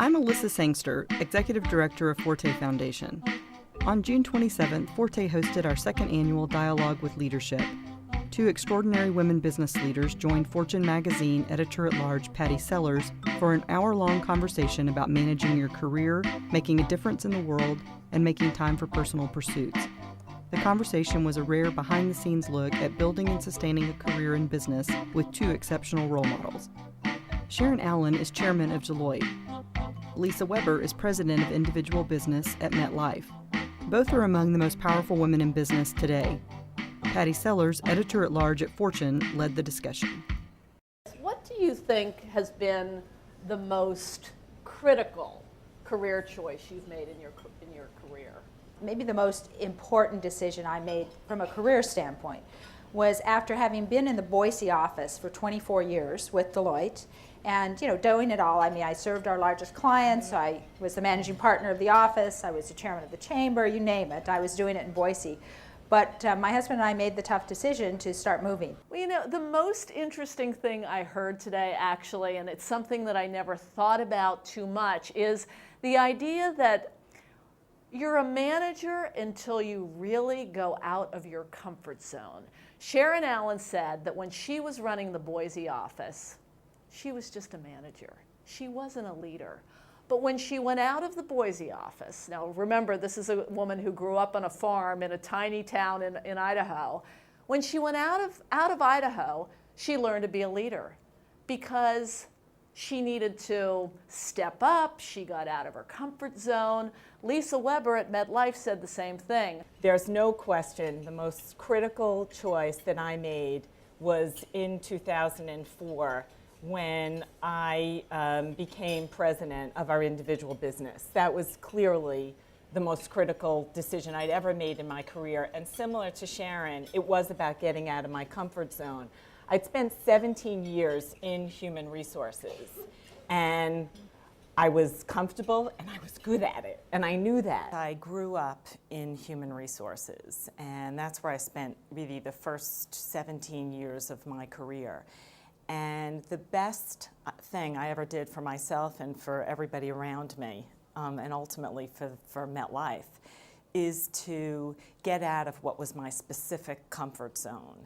I'm Alyssa Sangster, Executive Director of Forté Foundation. On June 27th, Forté hosted our second annual Dialogue with Leadership. Two extraordinary women business leaders joined Fortune magazine editor-at-large Patti Sellers for an hour-long conversation about managing your career, making a difference in the world, and making time for personal pursuits. The conversation was a rare behind-the-scenes look at building and sustaining a career in business with two exceptional role models. Sharon Allen is chairman of Deloitte. Lisa Weber is president of individual business at MetLife. Both are among the most powerful women in business today. Patti Sellers, editor-at-large at Fortune, led the discussion. What do you think has been the most critical career choice you've made in your career? Maybe the most important decision I made from a career standpoint was after having been in the Boise office for 24 years with Deloitte and doing it all. I mean, I served our largest clients, I was the managing partner of the office, I was the chairman of the chamber, you name it. I was doing it in Boise. But my husband and I made the tough decision to start moving. Well, the most interesting thing I heard today, actually, and it's something that I never thought about too much, is the idea that you're a manager until you really go out of your comfort zone. Sharon Allen said that when she was running the Boise office, she was just a manager. She wasn't a leader. But when she went out of the Boise office, now remember, this is a woman who grew up on a farm in a tiny town in Idaho. When she went out of Idaho, she learned to be a leader because she needed to step up. She got out of her comfort zone. Lisa Weber at MetLife said the same thing. There's no question the most critical choice that I made was in 2004 when I became president of our individual business. That was clearly the most critical decision I'd ever made in my career. And similar to Sharon, it was about getting out of my comfort zone. I'd spent 17 years in human resources, and I was comfortable and I was good at it, and I knew that. I grew up in human resources, and that's where I spent really the first 17 years of my career. And the best thing I ever did for myself and for everybody around me, and ultimately for MetLife, is to get out of what was my specific comfort zone.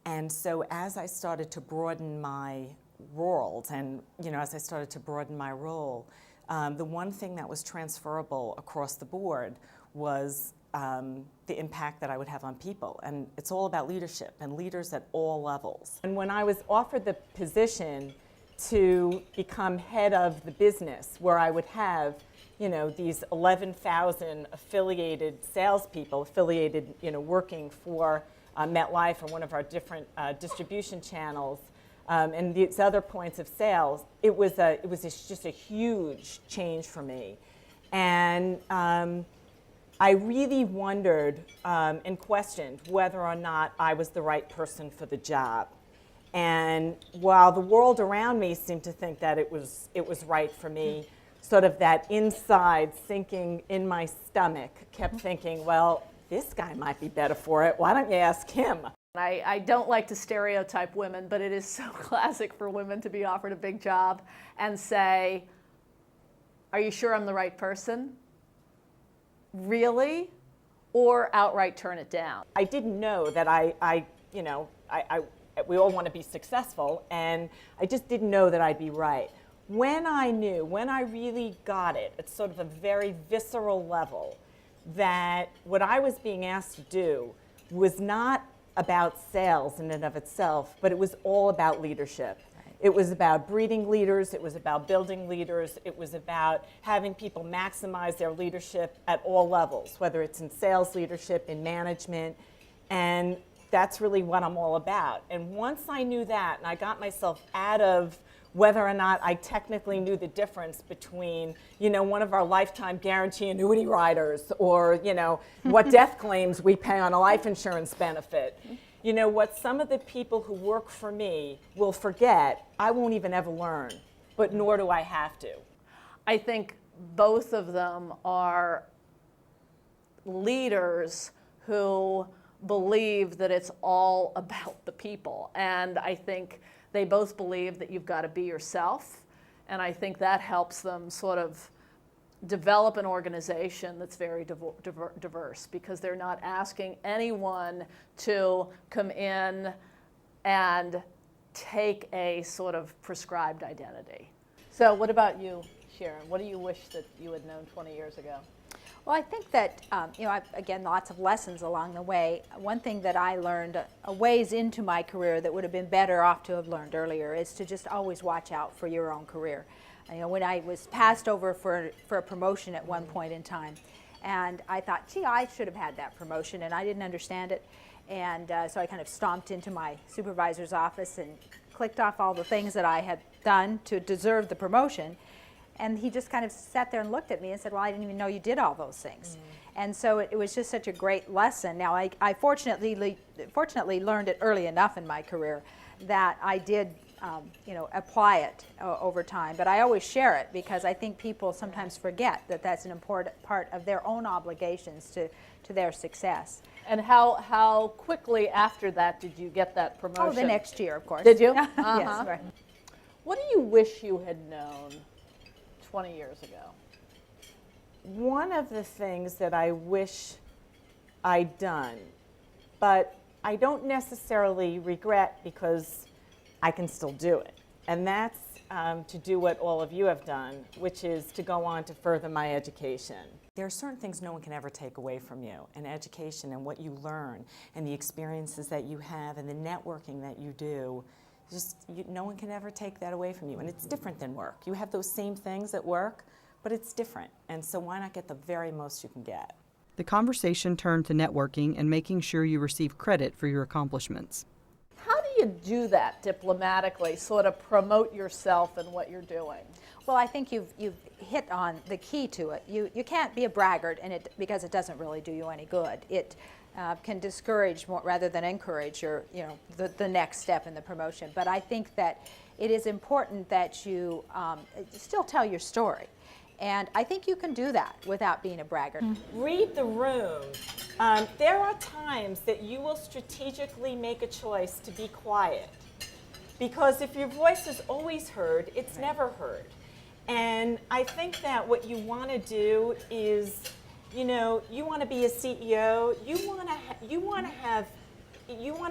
And so as I started to broaden my world and as I started to broaden my role, the one thing that was transferable across the board was the impact that I would have on people. And it's all about leadership and leaders at all levels. And when I was offered the position to become head of the business, where I would have these 11,000 affiliated salespeople working for MetLife or one of our different distribution channels, and these other points of sales, it was just a huge change for me. And I really wondered and questioned whether or not I was the right person for the job. And while the world around me seemed to think that it was right for me, sort of that inside sinking in my stomach kept thinking, well, this guy might be better for it. Why don't you ask him? I don't like to stereotype women, but it is so classic for women to be offered a big job and say, are you sure I'm the right person? Really? Or outright turn it down. I didn't know that we all want to be successful, and I just didn't know that I'd be right. When I really got it at sort of a very visceral level, that what I was being asked to do was not about sales in and of itself, but it was all about leadership. It was about breeding leaders, it was about building leaders, it was about having people maximize their leadership at all levels, whether it's in sales leadership, in management, and that's really what I'm all about. And once I knew that, and I got myself out of whether or not I technically knew the difference between, one of our lifetime guarantee annuity riders or, what death claims we pay on a life insurance benefit. What some of the people who work for me will forget, I won't even ever learn, but nor do I have to. I think both of them are leaders who believe that it's all about the people. And I think they both believe that you've got to be yourself And I think that helps them sort of develop an organization that's very diverse, because they're not asking anyone to come in and take a sort of prescribed identity. So what about you, Sharon? What do you wish that you had known 20 years ago? Well, I think that, again, lots of lessons along the way. One thing that I learned a ways into my career that would have been better off to have learned earlier is to just always watch out for your own career. When I was passed over for a promotion at one point in time, and I thought, gee, I should have had that promotion, and I didn't understand it. And so I kind of stomped into my supervisor's office and clicked off all the things that I had done to deserve the promotion. And he just kind of sat there and looked at me and said, well, I didn't even know you did all those things. And so it was just such a great lesson. Now, I fortunately learned it early enough in my career that I did apply it over time. But I always share it because I think people sometimes forget that that's an important part of their own obligations to their success. And how quickly after that did you get that promotion? Oh, the next year, of course. Did you? Yes, right. What do you wish you had known 20 years ago? One of the things that I wish I'd done, but I don't necessarily regret because I can still do it, and that's to do what all of you have done, which is to go on to further my education. There are certain things no one can ever take away from you, and education and what you learn and the experiences that you have and the networking that you do. No one can ever take that away from you, and it's different than work. You have those same things at work, but it's different, and so why not get the very most you can get? The conversation turned to networking and making sure you receive credit for your accomplishments. How do you do that diplomatically, sort of promote yourself and what you're doing? Well, I think you've hit on the key to it. You can't be a braggart because it doesn't really do you any good. It can discourage more rather than encourage the next step in the promotion. But I think that it is important that you still tell your story. And I think you can do that without being a braggart. Read the room. There are times that you will strategically make a choice to be quiet. Because if your voice is always heard, it's never heard. And I think that what you want to do is, you want to be a CEO, you want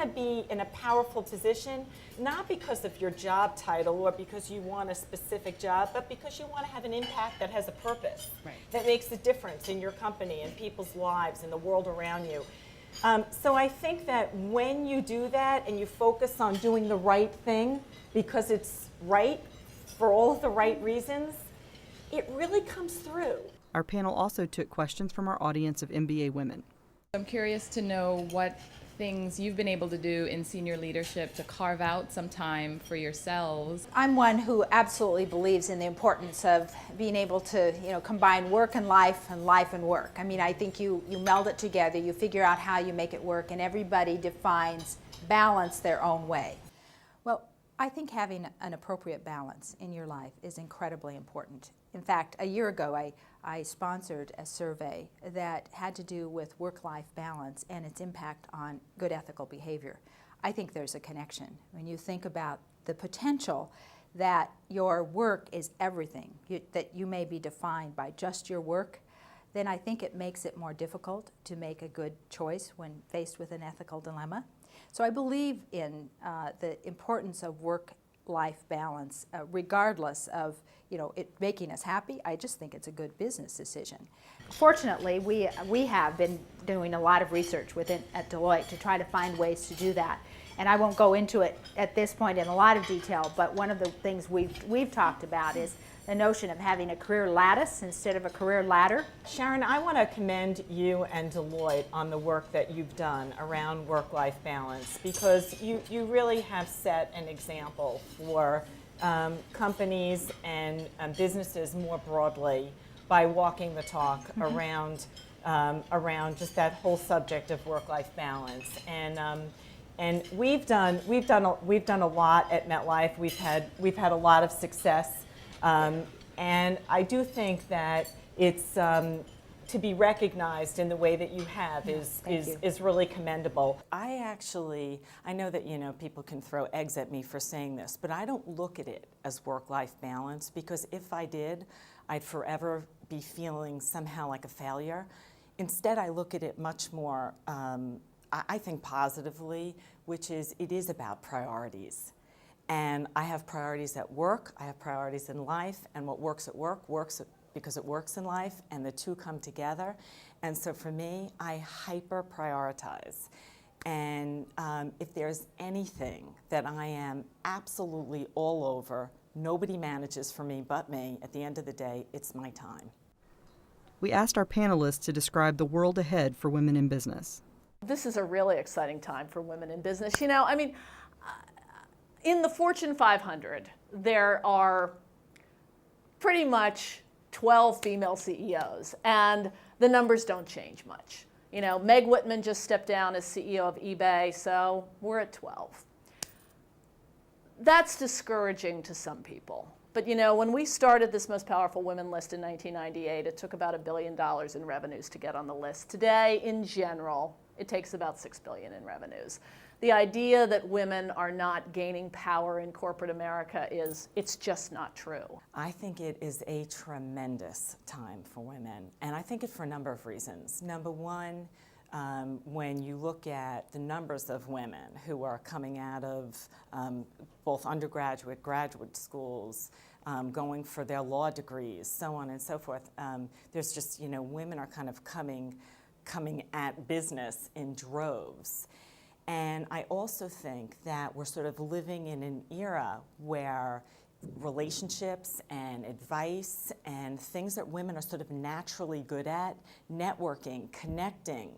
to be in a powerful position, not because of your job title or because you want a specific job, but because you want to have an impact that has a purpose, that makes a difference in your company and people's lives and the world around you. So I think that when you do that and you focus on doing the right thing because it's right for all of the right reasons, it really comes through. Our panel also took questions from our audience of MBA women. I'm curious to know what things you've been able to do in senior leadership to carve out some time for yourselves. I'm one who absolutely believes in the importance of being able to, combine work and life and work. I mean, I think you meld it together, you figure out how you make it work, and everybody defines balance their own way. Well, I think having an appropriate balance in your life is incredibly important. In fact, a year ago, I sponsored a survey that had to do with work-life balance and its impact on good ethical behavior. I think there's a connection. When you think about the potential that your work is everything, that you may be defined by just your work, then I think it makes it more difficult to make a good choice when faced with an ethical dilemma. So I believe in the importance of work-life balance, regardless of it making us happy. I just think it's a good business decision. Fortunately, we have been doing a lot of research at Deloitte to try to find ways to do that. And I won't go into it at this point in a lot of detail, but one of the things we've talked about is the notion of having a career lattice instead of a career ladder. Sharon, I want to commend you and Deloitte on the work that you've done around work-life balance, because you really have set an example for companies and businesses more broadly by walking the talk around just that whole subject of work-life balance. And we've done a lot at MetLife. We've had a lot of success, and I do think that it's to be recognized in the way that you have is really commendable. I know that, you know, people can throw eggs at me for saying this, but I don't look at it as work-life balance, because if I did, I'd forever be feeling somehow like a failure. Instead, I look at it much more, I think positively, which is it is about priorities. And I have priorities at work, I have priorities in life, and what works at work works because it works in life, and the two come together. And so for me, I hyper prioritize. And if there's anything that I am absolutely all over, nobody manages for me but me, at the end of the day, it's my time. We asked our panelists to describe the world ahead for women in business. This is a really exciting time for women in business. You know, I mean, in the Fortune 500, there are pretty much 12 female CEOs, and the numbers don't change much. You know, Meg Whitman just stepped down as CEO of eBay, so we're at 12. That's discouraging to some people. But you know, when we started this Most Powerful Women list in 1998, it took about $1 billion in revenues to get on the list. Today, in general, it takes about $6 billion in revenues. The idea that women are not gaining power in corporate America it's just not true. I think it is a tremendous time for women, and I think it for a number of reasons. Number one, when you look at the numbers of women who are coming out of both undergraduate, graduate schools, going for their law degrees, so on and so forth, there's just, you know, women are kind of coming at business in droves. And I also think that we're sort of living in an era where relationships and advice and things that women are sort of naturally good at, networking, connecting,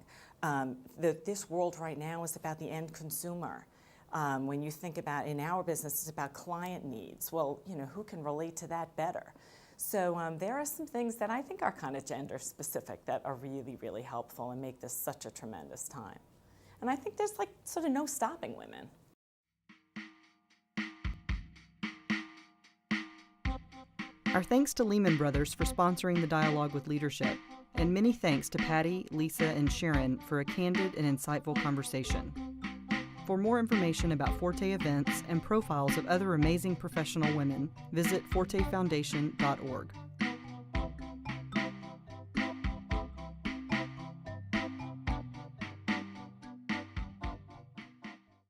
this world right now is about the end consumer. When you think about, in our business, it's about client needs. Well, you know, who can relate to that better? So there are some things that I think are kind of gender specific that are really, really helpful and make this such a tremendous time. And I think there's like sort of no stopping women. Our thanks to Lehman Brothers for sponsoring the Dialogue with Leadership, and many thanks to Patti, Lisa, and Sharon for a candid and insightful conversation. For more information about Forté events and profiles of other amazing professional women, visit fortefoundation.org.